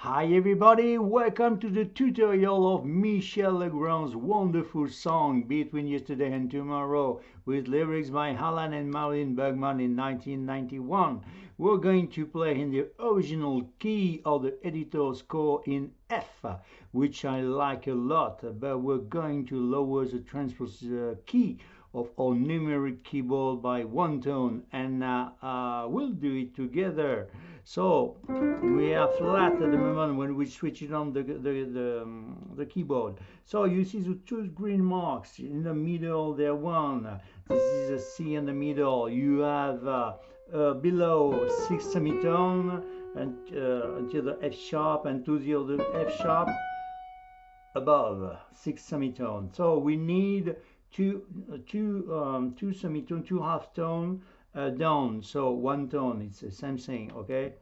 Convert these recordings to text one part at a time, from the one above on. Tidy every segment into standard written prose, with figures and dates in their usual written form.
Hi everybody, welcome to the tutorial of Michel Legrand's wonderful song Between Yesterday and Tomorrow with lyrics by Alan and Marilyn Bergman in 1991. We're going to play in the original key of the editor's score in F, which I like a lot, but we're going to lower the transpose key of our numeric keyboard by one tone, and we'll do it together. So we are flat at the moment when we switch it on the keyboard. So you see the two green marks in the middle. There one. This is a C in the middle. You have below 6 semitone and until the F sharp, and to the other F sharp above 6 semitone. So we need two semitone, two half tone down, so one tone. It's the same thing. Okay,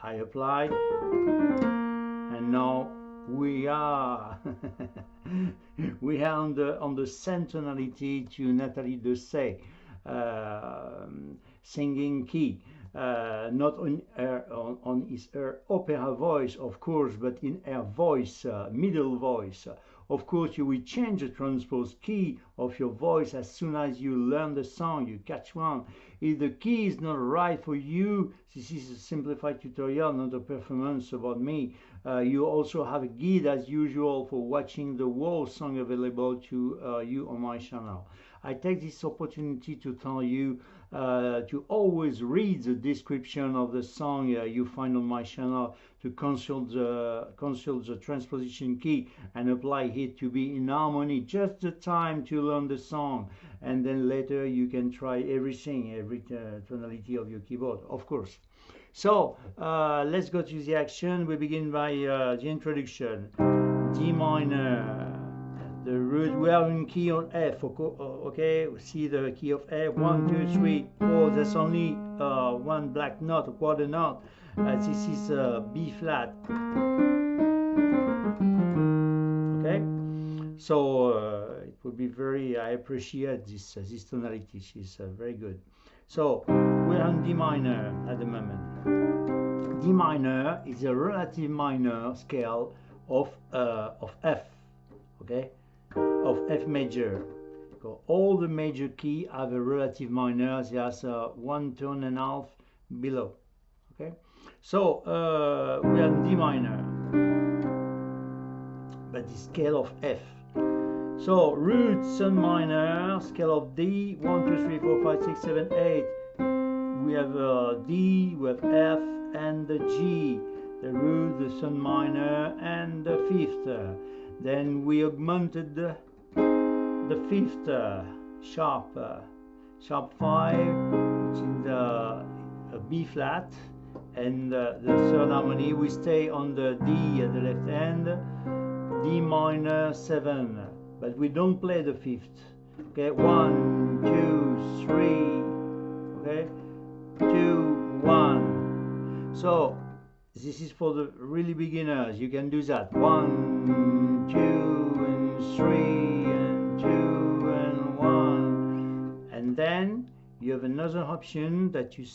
I applied, and now we are we are on the same tonality to Nathalie Dessay singing key, not on her opera voice, of course, but in her voice, middle voice. Of course, you will change the transpose key of your voice as soon as you learn the song, you catch one. If the key is not right for you, this is a simplified tutorial, not a performance about me. You also have a guide as usual for watching the whole song available to you on my channel. I take this opportunity to tell you to always read the description of the song you find on my channel, to consult the transposition key and apply it to be in harmony, just the time to learn the song, and then later you can try everything, every tonality of your keyboard, of course. So let's go to the action. We begin by the introduction. D minor, the root. We are in key on F. Okay, see the key of F. 1, 2, 3, 4. That's only one black note, a quarter note. This is B flat. Okay, so it would be very. I appreciate this tonality. She's very good. So we're on D minor at the moment. D minor is a relative minor scale of F. Okay, of F major. So all the major key have a relative minor. There's one tone and a half below. Okay, so we are in D minor, but the scale of F. So root sun minor, scale of D, 1, 2, 3, 4, 5, 6, 7, 8. We have D, we have F, and the G, the root, the sun minor, and the fifth. Then we augmented the fifth sharp 5, which is the B flat, and the third harmony. We stay on the D at the left hand, D minor 7, but we don't play the fifth. Okay, 1, 2, 3. Okay, 2, 1. So this is for the really beginners. You can do that. 1, 2, and 3, and 2, and 1. And then you have another option that you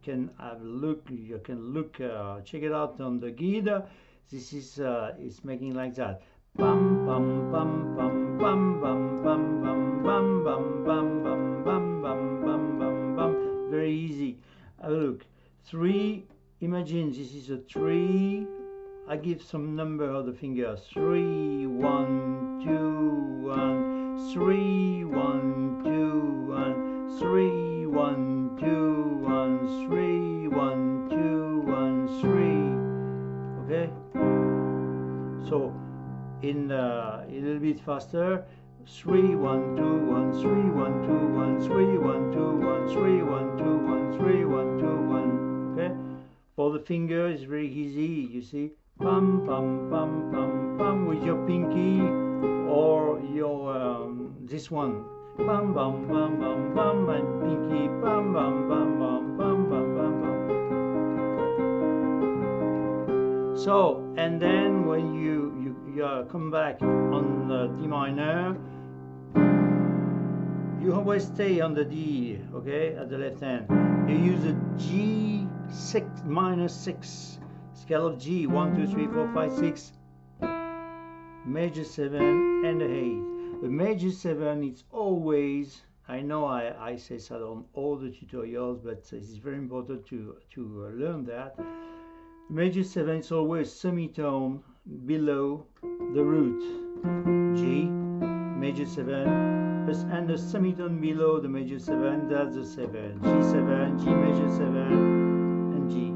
can have a look. You can look, check it out on the guide. This is it's making like that. Bum bum bum bum bum bum bum bum bum bum bum bum bum bum bum bum bum. Very easy. Have a look. 3. Imagine this is a 3. I give some number of the fingers. 3, 1, 2, 1, 3, 1, 2, 1, 3, 1, 2, 1, 3, 1, 2, 1, 3. Okay. So in a little bit faster. 3, 1, 2, 1, 3, 1, 2, 1, 3, 1, 2, 1, 3, 1, 2, 1, 3, 1, 2, 1. Okay. For the finger it's very easy. You see, pum pum pum pum pum with your pinky or your this one. Bum bum bum bum bum and pinky bum bum bum bum bum bum bum bum. So, and then when you come back on the D minor, you always stay on the D, okay, at the left hand. You use a G6 minus 6 scale of G, 1, 2, 3, 4, 5, 6, major 7 and 8. The major 7 is always, I know I say that on all the tutorials, but it's very important to learn that. Major 7 is always semitone below the root G, major 7, and the semitone below the major 7, that's the 7, G7, G major 7, and G.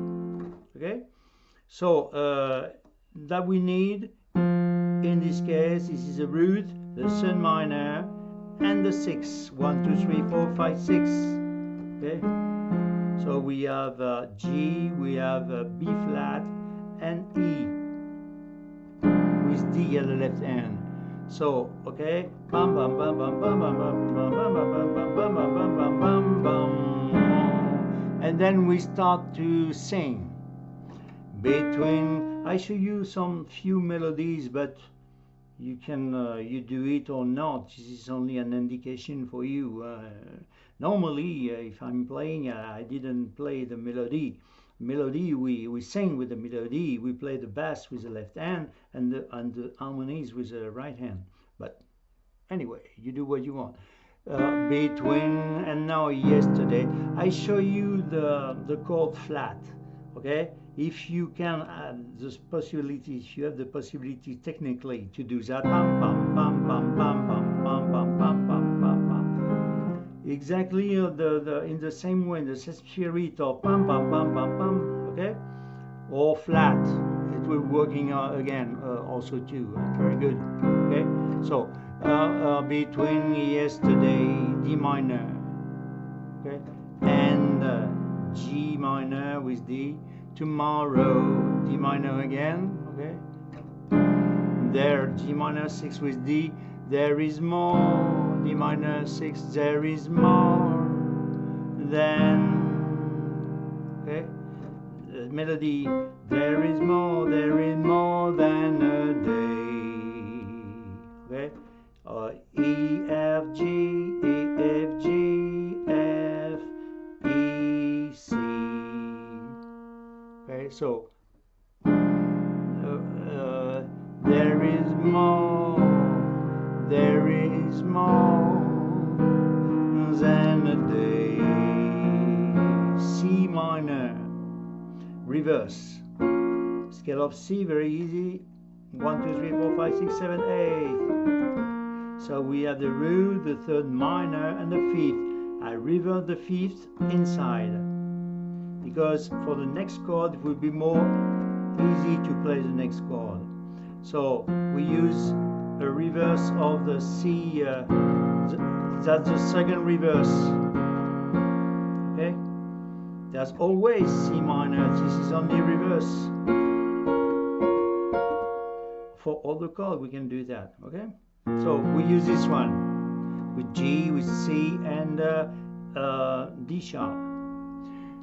Okay? So that we need in this case, this is a root, the sun minor, and the 6. 1, 2, 3, 4, 5, 6. Okay? So we have G, we have B flat, and E with D at the left hand. So, okay, bam bam bam bam bam bam bam bam bam bam bam bam bam bam bam bam, and then we start to sing. Between, I show you some few melodies, but you can you do it or not. This is only an indication for you. Normally, if I'm playing, I didn't play the melody. We sing with the melody. We play the bass with the left hand and the harmonies with the right hand. But anyway, you do what you want. Between and now yesterday, I show you the chord flat. Okay, if you can this possibility, if you have the possibility technically to do that, pam pam pam pam pam pam pam pam pam pam pam pam, exactly in the same way, the spirit of pam pam pam pam pam, okay, or flat, it will working again also too, very good. Okay, so between yesterday, D minor, okay, and G minor with D, tomorrow, D minor again, okay, there, G minor 6 with D, there is more, D minor 6, there is more than, okay, the melody, there is more than a day, okay, E, F, G, E, F, G, F, E, C. Okay, so there is more than a day. C minor, reverse, scale of C, very easy, 1, 2, 3, 4, 5, 6, 7, 8. So we have the root, the third minor, and the fifth. I reverse the fifth inside, because for the next chord it will be more easy to play the next chord. So we use a reverse of the C, that's the second reverse. Okay, there's always C minor, this is only reverse. For all the chords we can do that. Okay, so we use this one with G, with C, and D sharp.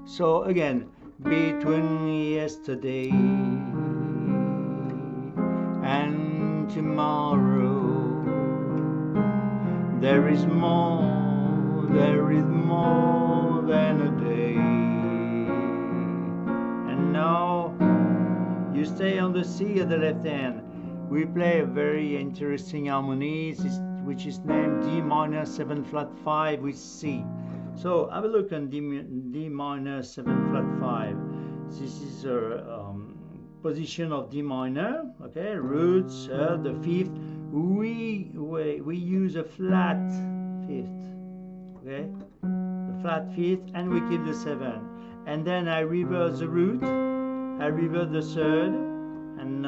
So again, between yesterday and tomorrow, there is more than a day. And now you stay on the C at the left hand. We play a very interesting harmony, which is named D minor 7 flat 5 with C. So have a look on D minor 7 flat 5. This is a position of D minor. Okay, root, third, the fifth. We use a flat fifth. Okay, the flat fifth, and we keep the 7. And then I reverse the root. I reverse the third, and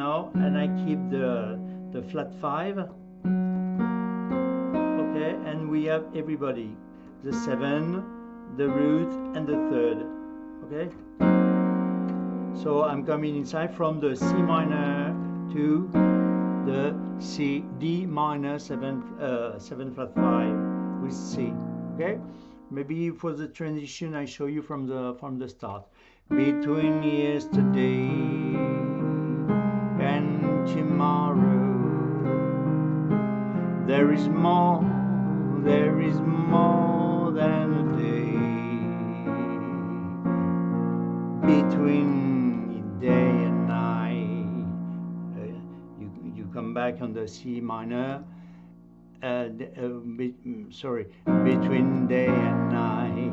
I keep the flat 5. Okay, and we have everybody. The 7, the root, and the third. Okay, so I'm coming inside from the C minor to the D minor 7 flat 5 with C. Okay, maybe for the transition I show you from the start. Between yesterday and tomorrow, there is more than a day. Between day and night, come back on the C minor. Between day and night.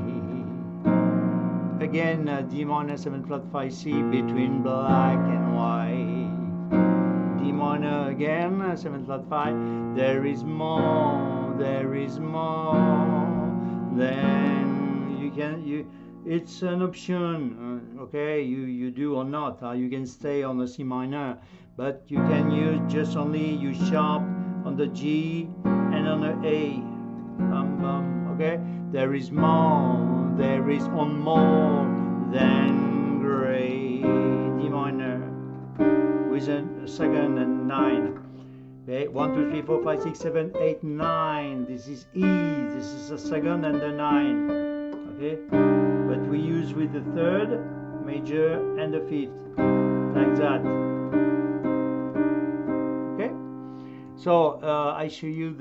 Again, D minor 7 flat 5 C between black and white. D minor again, 7 flat 5. There is more. Then it's an option. Okay, you do or not. You can stay on the C minor, but you can use just only U sharp on the G and on the A. Okay, there is on more than gray. D minor with a second and 9. Okay, 1 2 3 4 5 6 7 8 9. This is E. This is the second and the 9. Okay, but we use with the third major and the fifth, like that. Okay. So I show you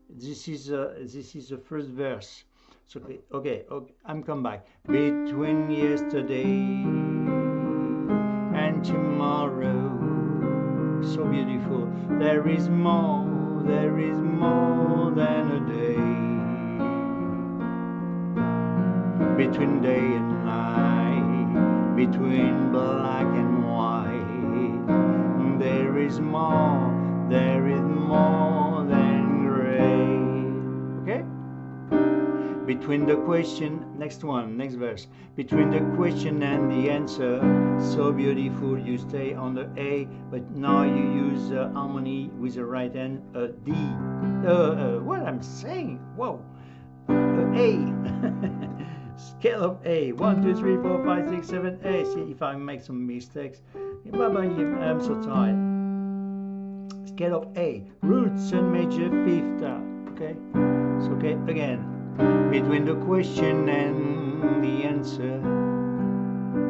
this is the first verse. So okay, I'm come back. Between yesterday and tomorrow, so beautiful. There is more than a day. Between day and night, between black and white, there is more than gray. Okay? Between the question, next verse. Between the question and the answer, so beautiful, you stay on the A, but now you use harmony with the right hand, D. What I'm saying? Whoa! A. Scale of A. 1 2 3 4 5 6 7 8. See if I make some mistakes. I'm so tired. Scale of A. Root, sun major, fifth. Okay. So okay again. Between the question and the answer,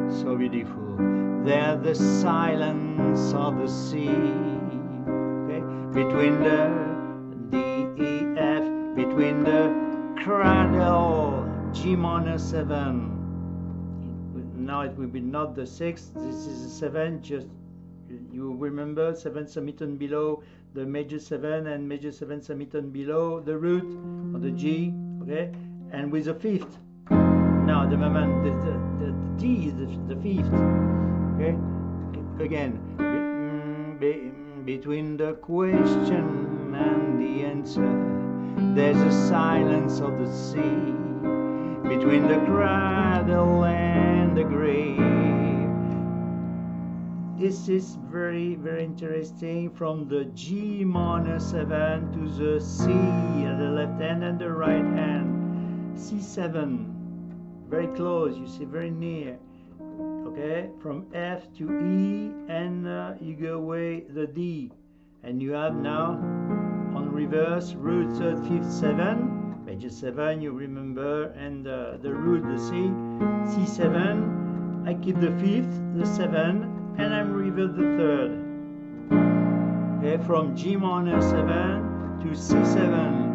so beautiful. There the silence of the sea. Okay. Between the D E F. Between the cradle. G minor 7. Now it will be not the 6th. This is a 7. Just you remember 7 semitone below the major 7 and major 7 semitone below the root of the G. Okay, and with the 5th. Now the moment the D is the 5th. Okay, again between the question and the answer, there's a silence of the sea. Between the cradle and the grave. This is very, very interesting. From the G minor 7 to the C at the left hand and the right hand. C7, very close, you see, very near. Okay, from F to E, and you go away the D. And you have now, on reverse, root 3rd, 5th, 7. Major 7, you remember, and the root, the C, C7, I keep the 5th, the 7, and I revert the 3rd. Okay, from G minor 7 to C7.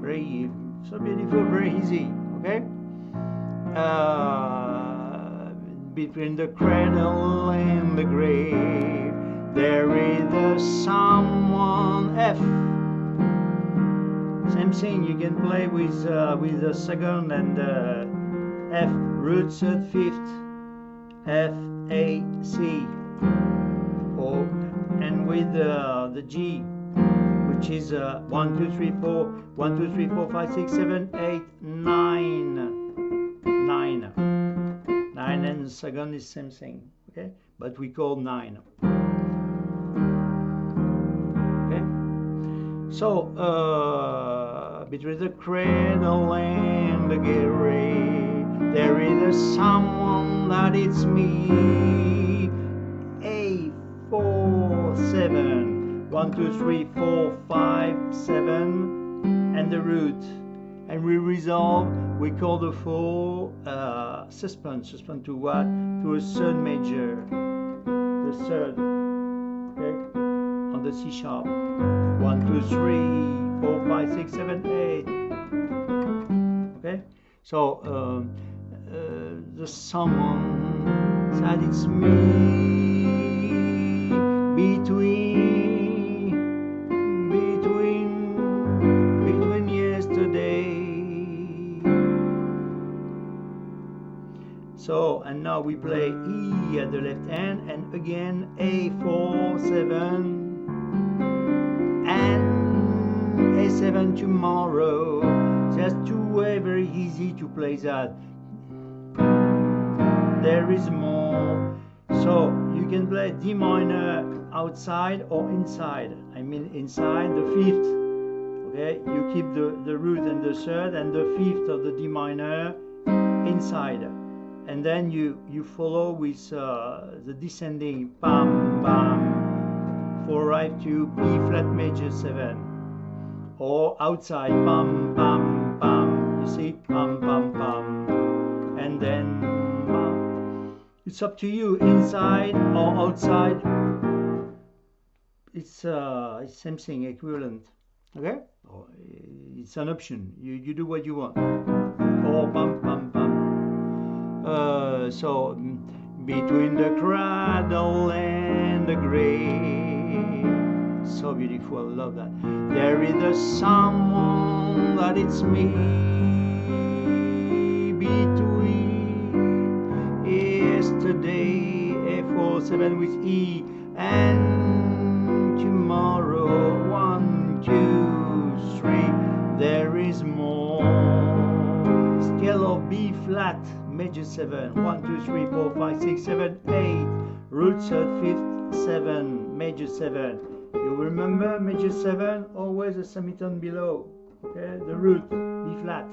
Very, so beautiful, very easy, okay? Between the cradle and the grave, there is a someone F. Same thing, you can play with the second and F, root 3rd, 5th, F, A, C, or, and with the G, which is 1 2 3 4 1 2 3 4 5 6 7 8 9 and the second is same thing, okay, but we call 9. Okay, so between the cradle and the grave, there is a someone that it's me. A 4 7 1 2 3 4 5 7 and the root, and we resolve. We call the 4 suspend to what? To a 3rd major, the 3rd. Okay, on the C sharp. 1 2 3 4 5 6 7 8. Okay, so the someone said it's me. So, and now we play E at the left hand, and again A4, 7, and A7 tomorrow. There's two ways, very easy to play that. There is more. So you can play D minor outside or inside. I mean inside the fifth. Okay, you keep the root and the third and the fifth of the D minor inside. And then you follow with the descending bam bam for arrive to B flat major 7, or outside bam bam bam. You see bam bam bam, and then bam. It's up to you, inside or outside. It's same thing, equivalent. Okay, it's an option. You do what you want. Or bam bam bam. So between the cradle and the grave, so beautiful, I love that. There is a someone that it's me, between yesterday, A4, 7 with E, and tomorrow, 1, 2, 3, there is more. Scale of B flat major 7, 1, 2, 3, 4, 5, 6, 7, 8, root third, fifth, 7, major 7. You remember major 7, always a semitone below, okay, the root, B flat.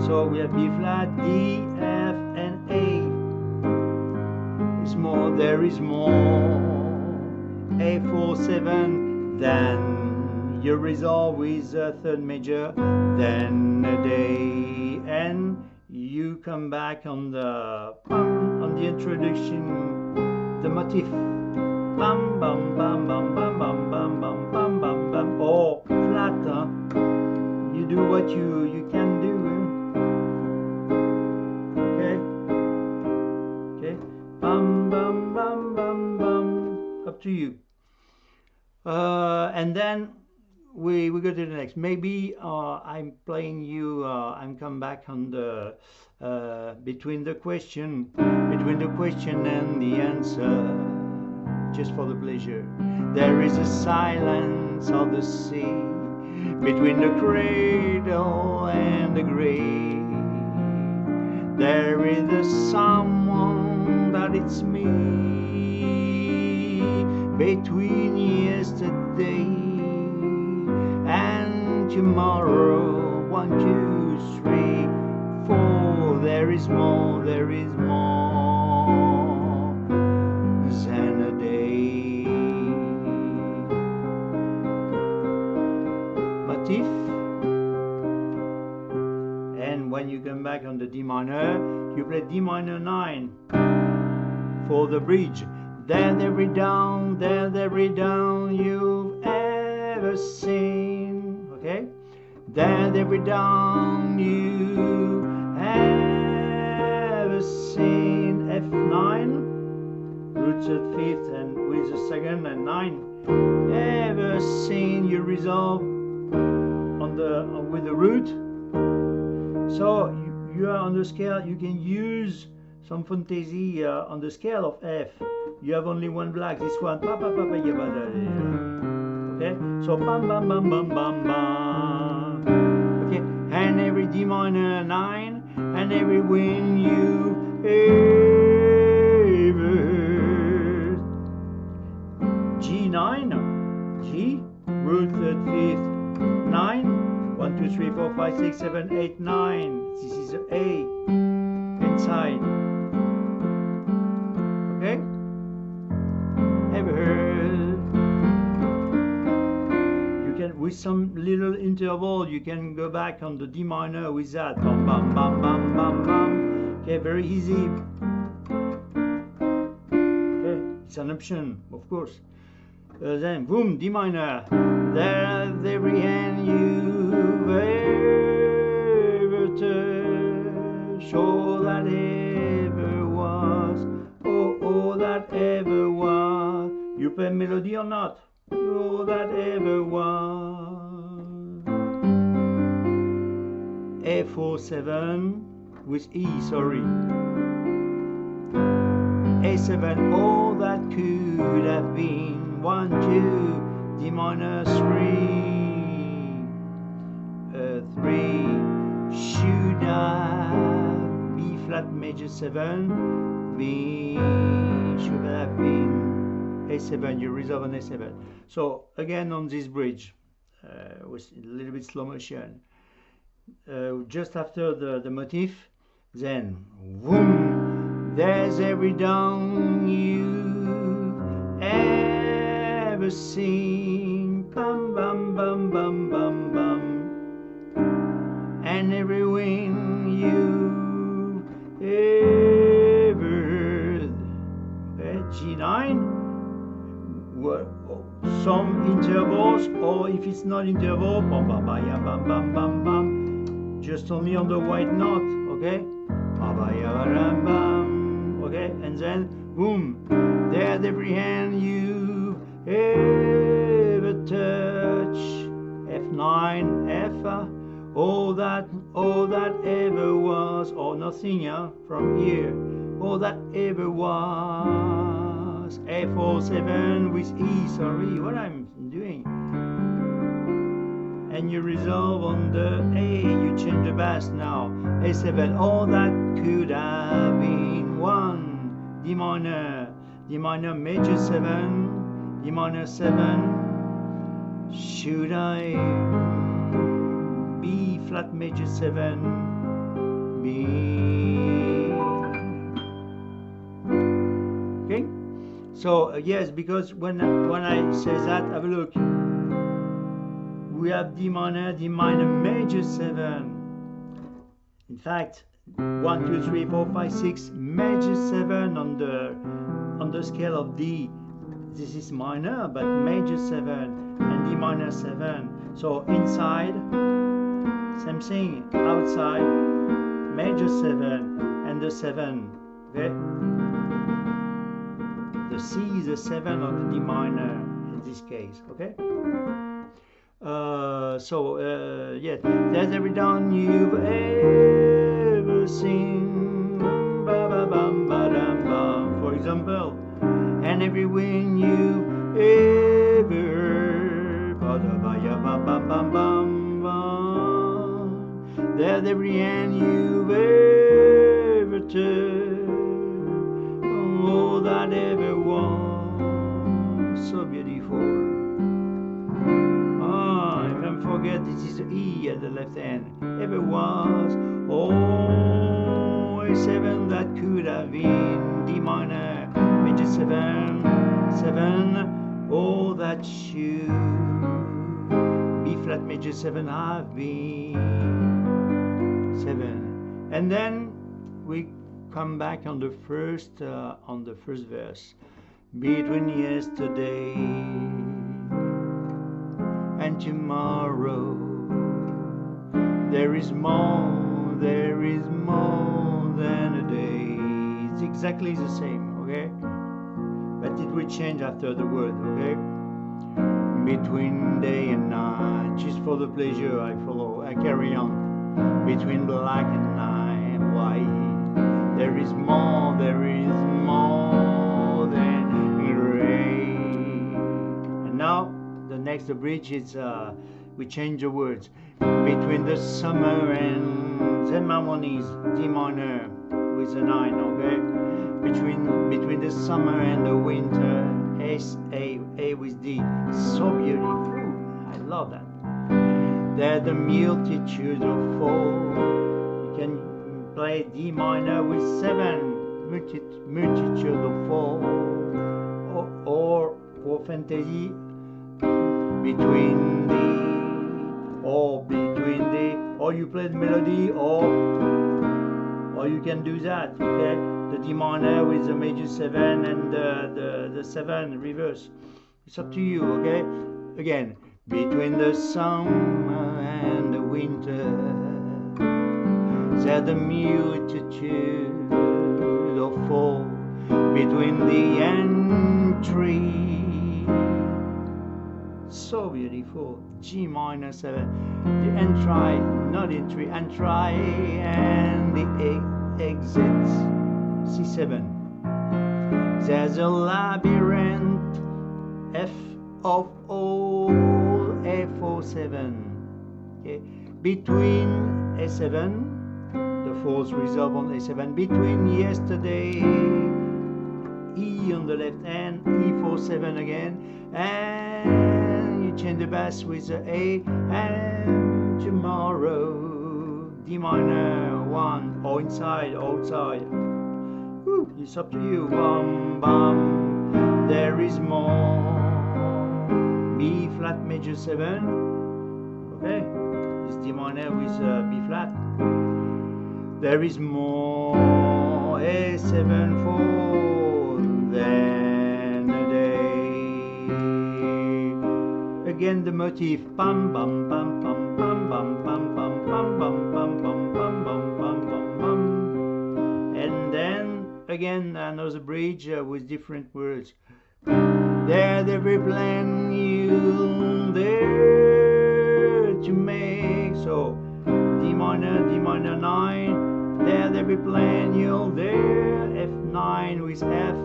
So we have B flat, D, F, and A. It's more, there is more. A4, 7, then you resolve with third major, then a day, and you come back on the introduction, the motif, bam bam bam bam bam bam bam bam bam bam bam, or flat. You do what you can do. Okay, bam bam bam bam bam. Up to you. And then we go to the next. Maybe I'm playing you. I'm come back on the between the question and the answer, just for the pleasure. There is a silence of the sea between the cradle and the grave. There is a someone that it's me, between yesterday and tomorrow, 1, 2, 3, 4, there is more than a day. Motif. And when you come back on the D minor, you play D minor 9 for the bridge. Then every down you've ever seen, okay? Then every down you ever seen, F9, root third, fifth, and with the second and 9, ever seen, you resolve on with the root. So you are on the scale, you can use some fantasy on the scale of F. You have only one black, this one, okay? So bam bam bam bam bam bam. Okay, and every D minor 9, and every win you ever. G9, G, root third, fifth, 9, 1, 2, 3, 4, 5, 6, 7, 8, 9. This is A inside. Okay? Ever heard? You can, with some little interval, you can go back on the D minor with that. Bam, bam, bam, bam, bam, bam. Okay, very easy. Okay, it's an option, of course. Then, boom, D minor. There's every hand you've ever touched, all that ever was, oh, that ever was. You play melody or not? All that ever was. A4, 7, with E, sorry. A7, all that could have been 1, 2, D minor 3, should have B flat major 7, B should have been A7, you resolve on A7. So again on this bridge, with a little bit slow motion, just after the motif, then boom, there's every dawn you've ever seen, bum bum bum bum bum bum, and every wing you've ever heard. Okay, G9, some intervals, or if it's not interval, bam bam bam bam bam bam bam, just only on the white note, okay? Okay, and then boom, there's every hand you've ever touched. F9, F, all that ever was, or nothing, from here, all that ever was. F07 with E, sorry, what I'm doing. And you resolve on the A, you change the bass now. A7, all that could have been 1, D minor major 7, D minor 7, should I B flat major 7, B. Okay, so yes, because when I say that, have a look. We have D minor major 7. In fact, 1, 2, 3, 4, 5, 6 major 7 on the scale of D. This is minor, but major 7 and D minor 7. So inside, same thing. Outside, major 7 and the 7. Okay. The C is the 7 of the D minor in this case. Okay. Yeah, there's every dawn you've ever seen, ba ba bum ba dum bum, for example, and every wind you've ever heard, ba da ba ya ba bum bum bum bum. There's every hand you've ever turned, oh, that ever was so beautiful. Forget this is E at the left hand. Ever was, oh, A7 that could have been D minor, major 7, 7, oh, that should B flat major 7 have been 7. And then we come back on the first verse. Between yesterday and tomorrow, there is more than a day. It's exactly the same, okay? But it will change after the word, okay? Between day and night, just for the pleasure, I carry on. Between black and night, white, there is more than gray. And now, the next bridge is we change the words. Between the summer and then harmonies, D minor with a 9, okay? Between the summer and the winter, A with D. So beautiful. I love that. There's the multitude of 4. You can play D minor with 7. Multitude of 4. Or for fantasy, between the, or you play the melody, or you can do that, okay? The D minor with the major 7 and the 7 reverse. It's up to you, okay? Again, between the summer and the winter, there's the multitude of 4. Between the entry, so beautiful. G minor 7, the and try, not in 3, and try, and the exit, C7. There's a labyrinth, F of all, F07. Okay, between A7, the fourth resolve on A7, between yesterday, E on the left hand, E47 again, and you change the bass with the A, and tomorrow, D minor 1, or inside, outside. Woo, it's up to you. Bum, bum, there is more. B flat major 7, okay, it's D minor with B flat. There is more. A7 for then a day. Again the motif. Bum bum bum bum bum bum bum bum bum bum bum bum bum bum bum bum bum. And then again another bridge with different words. There's every plan you dare to make. So D minor 9. There's every plan you'll dare. F9 with F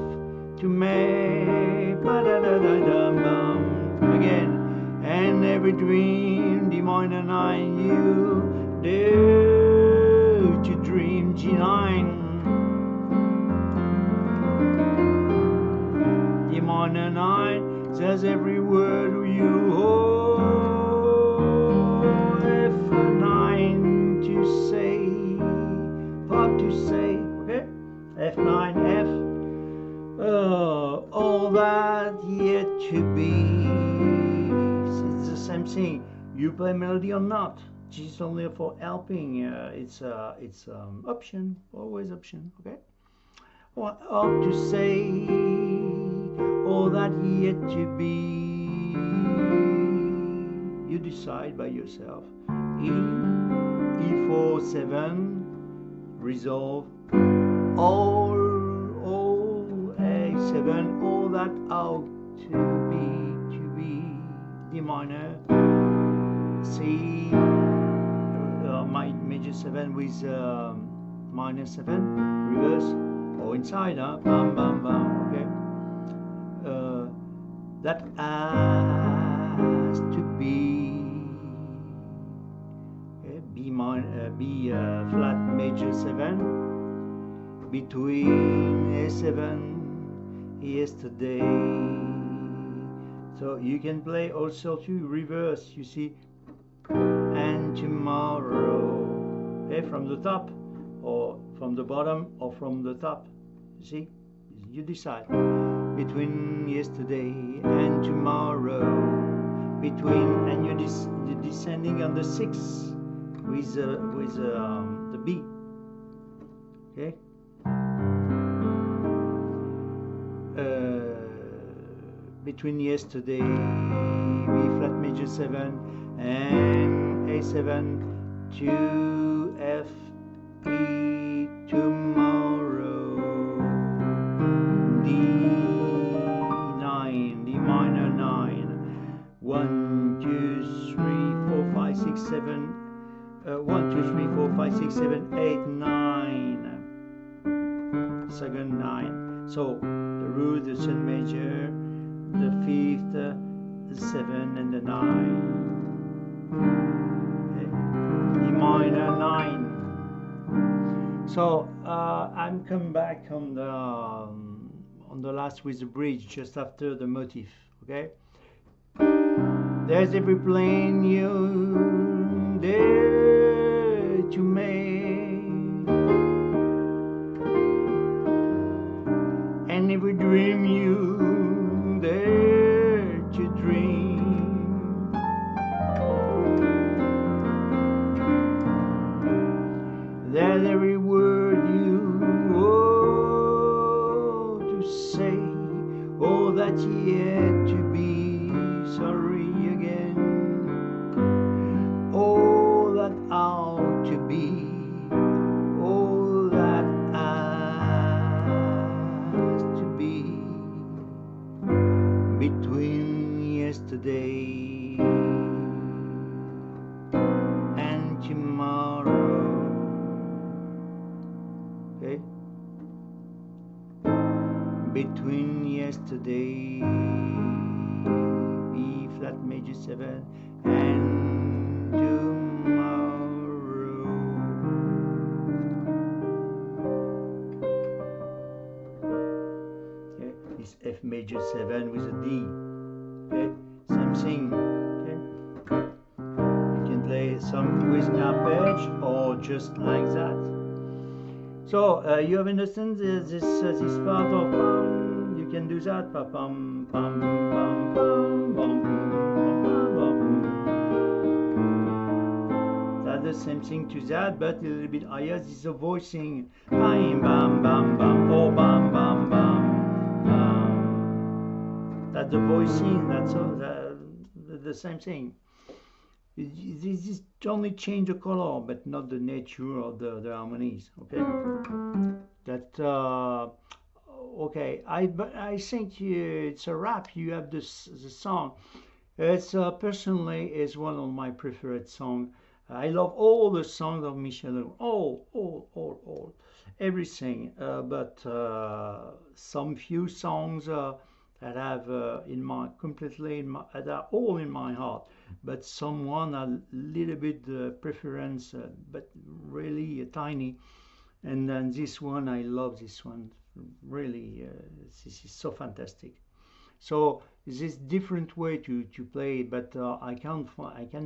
to make. Ba-da-da-da-dum-bum. Again. And every dream, D minor 9, you dare to dream. G9. D minor 9. There's every word you hold. F9 to say. Pop to say, okay? F9, F. All that yet to be. It's the same thing. You play melody or not. G is only for helping. It's option, always option, okay? What ought to say? All that yet to be. You decide by yourself. E, E47. Resolve all A7, all that ought to be D minor, C major 7 with minor 7, reverse, or inside, bam bam bam, okay. That has to be. B flat major 7 between A7 yesterday. So you can play also to reverse, you see, and tomorrow, okay, from the top or from the bottom or from the top, you see, you decide. Between yesterday and tomorrow, between, and you're descending on the 6 with the B, okay. Between yesterday, B flat major 7 and A7 to F, E tomorrow, D9, D minor 9, 1, 2, 3, 4, 5, 6, 7. 1, 2, 3, 4, 5, 6, 7, 8, 9. Second 9. So the root, the C major, the 5th, the 7, and the 9. Okay. D minor 9. So I'm coming back on the last with the bridge just after the motif. Okay. There's every plane you dare to make, and every dream you dare to dream. There's every word you owe to say, all that yet to be. Sorry again, all that ought to be, all that has to be, between yesterday between yesterday, B flat major 7, and tomorrow. Okay, it's F major 7 with a D. Okay, same thing. Okay, you can play some with arpege or just like that. So you have understand this part of you can do that. Pam pam pam pam pam pam. That's the same thing to that, but a little bit higher. This is a voicing. Bam bam bam bam or bam bam bam bam. That's the voicing. That's all, the same thing. This is only change the color, but not the nature of the harmonies. Okay. That okay. I think it's a wrap. You have this the song. It's personally is one of my preferred songs. I love all the songs of Michel Legrand, all, everything. But some few songs that have in my completely in my that are all in my heart. But someone a little bit preference, but really tiny. And then this one, I love this one. Really, this is so fantastic. So this different way to play it, but I can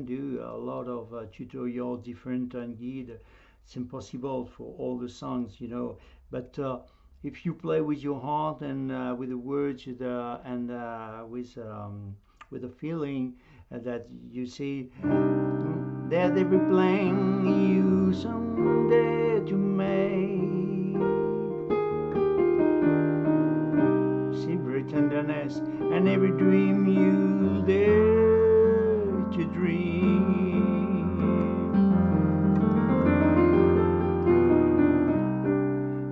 do a lot of tutorial different and guide. It's impossible for all the songs, you know. But if you play with your heart and with the words and with the feeling that you see, that they be playing you someday to make. Tenderness and every dream you dare to dream.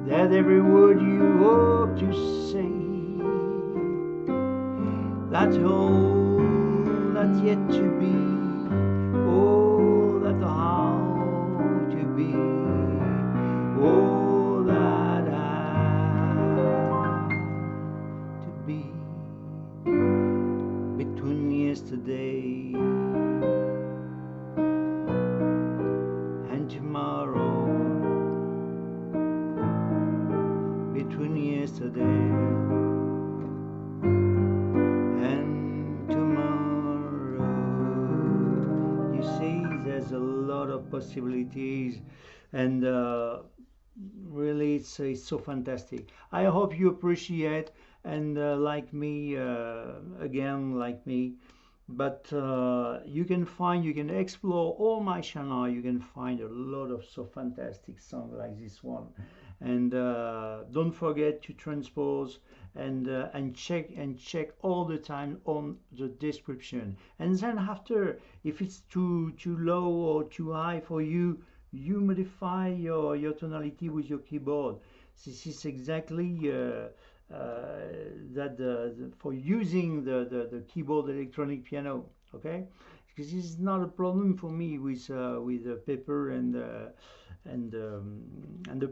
That every word you hope to say, that's all that's yet to be, oh, that's how to be, oh, that be between yesterday and tomorrow, between yesterday and tomorrow. You see, there's a lot of possibilities, and really it's so fantastic. I hope you appreciate and like me again, like me. But you can explore all my channel. You can find a lot of so fantastic songs like this one. And don't forget to transpose and check all the time on the description. And then after, if it's too low or too high for you, you modify your tonality with your keyboard. This is exactly for using the keyboard electronic piano. Okay, because this is not a problem for me with the paper and the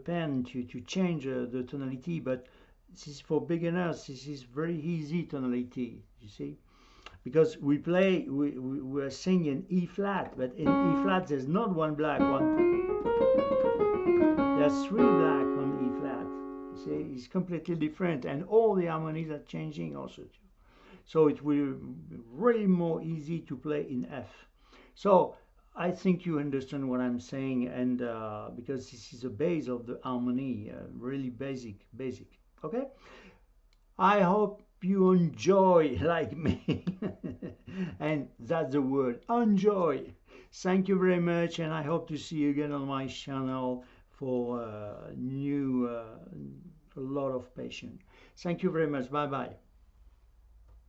pen to change the tonality. But this is for beginners. This is very easy tonality. You see. Because we are singing E flat, but in E flat there's not one black one. There's three black on E flat. You see, it's completely different, and all the harmonies are changing also too. So it will be really more easy to play in F. So I think you understand what I'm saying, and because this is the base of the harmony, really basic. Okay. I hope you enjoy like me. And that's the word, enjoy. Thank you very much, and I hope to see you again on my channel for a lot of patience. Thank you very much. Bye bye.